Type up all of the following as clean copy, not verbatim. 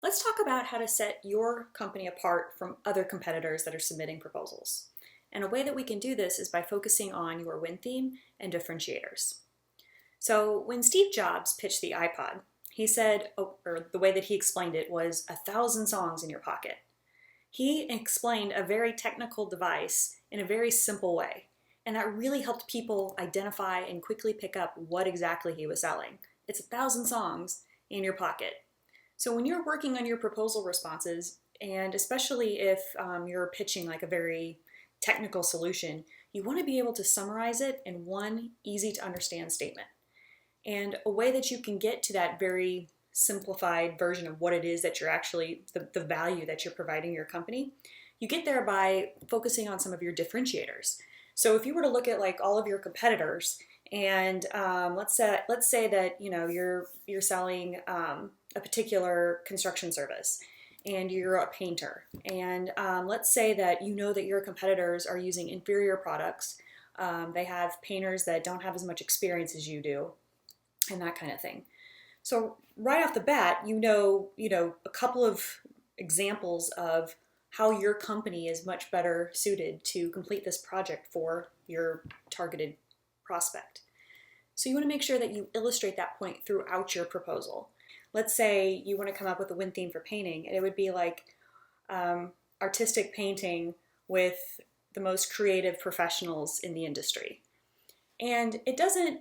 Let's talk about how to set your company apart from other competitors that are submitting proposals. And a way that we can do this is by focusing on your win theme and differentiators. So when Steve Jobs pitched the iPod, he said, or the way that he explained it was 1,000 songs in your pocket. He explained a very technical device in a very simple way. And that really helped people identify and quickly pick up what exactly he was selling. It's 1,000 songs in your pocket. So when you're working on your proposal responses, and especially if you're pitching like a very technical solution, you want to be able to summarize it in one easy to understand statement. And a way that you can get to that very simplified version of what it is that you're actually, the value that you're providing your company, you get there by focusing on some of your differentiators. So if you were to look at like all of your competitors, and let's say that you're selling a particular construction service, and you're a painter, and let's say that you know that your competitors are using inferior products. They have painters that don't have as much experience as you do, and that kind of thing. So right off the bat, you know a couple of examples of how your company is much better suited to complete this project for your targeted prospect. So you want to make sure that you illustrate that point throughout your proposal. Let's say you want to come up with a win theme for painting, and it would be like artistic painting with the most creative professionals in the industry. And it doesn't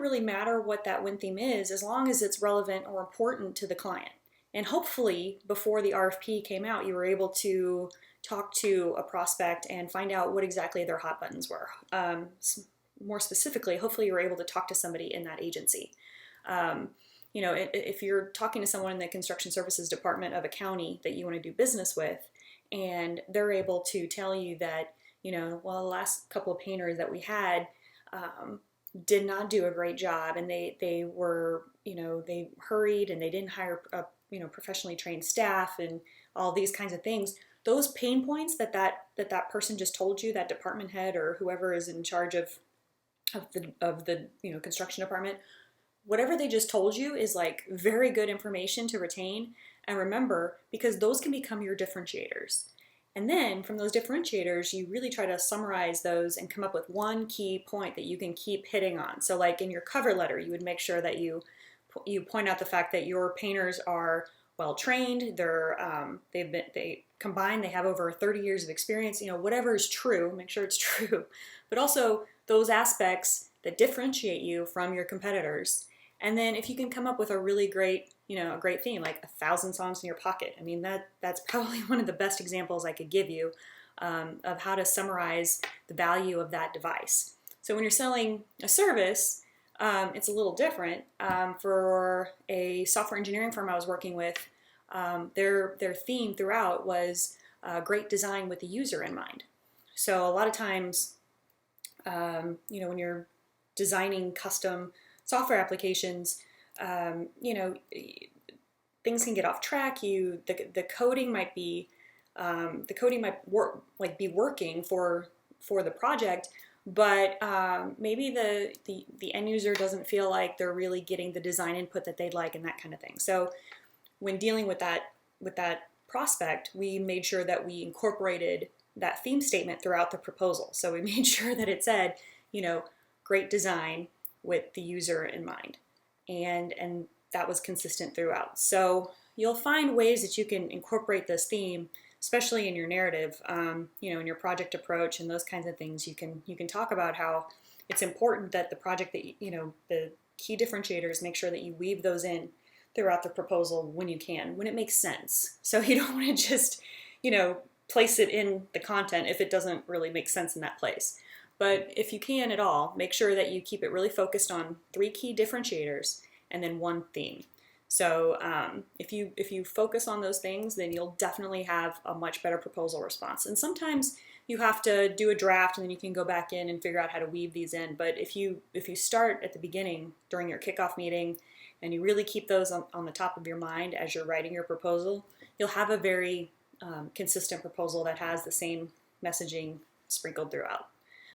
really matter what that win theme is as long as it's relevant or important to the client. And hopefully before the RFP came out, you were able to talk to a prospect and find out what exactly their hot buttons were. More specifically, hopefully you were able to talk to somebody in that agency. If you're talking to someone in the construction services department of a county that you want to do business with, and they're able to tell you that, the last couple of painters that we had did not do a great job, and they were, they hurried and they didn't hire professionally trained staff and all these kinds of things. Those pain points that person just told you, that department head or whoever is in charge of the construction department, whatever they just told you is like very good information to retain and remember, because those can become your differentiators. And then from those differentiators, you really try to summarize those and come up with one key point that you can keep hitting on. So like in your cover letter, you would make sure that you point out the fact that your painters are well trained. They combined, they have over 30 years of experience. Whatever is true, make sure it's true. But also those aspects that differentiate you from your competitors. And then if you can come up with a really great, a great theme, like 1,000 songs in your pocket. I mean, that's probably one of the best examples I could give you of how to summarize the value of that device. So when you're selling a service, it's a little different. For a software engineering firm I was working with, their theme throughout was great design with the user in mind. So a lot of times, when you're designing custom software applications, things can get off track. The coding might be be working for the project, but maybe the end user doesn't feel like they're really getting the design input that they'd like and that kind of thing. So when dealing with that prospect, we made sure that we incorporated that theme statement throughout the proposal. So we made sure that it said, great design with the user in mind, and that was consistent throughout. So you'll find ways that you can incorporate this theme, especially in your narrative, in your project approach and those kinds of things. You can talk about how it's important that the project that the key differentiators, make sure that you weave those in throughout the proposal when you can, when it makes sense. So you don't want to just place it in the content if it doesn't really make sense in that place. But if you can at all, make sure that you keep it really focused on 3 key differentiators and then 1 theme. So if you focus on those things, then you'll definitely have a much better proposal response. And sometimes you have to do a draft and then you can go back in and figure out how to weave these in. But if you start at the beginning during your kickoff meeting and you really keep those on the top of your mind as you're writing your proposal, you'll have a very consistent proposal that has the same messaging sprinkled throughout.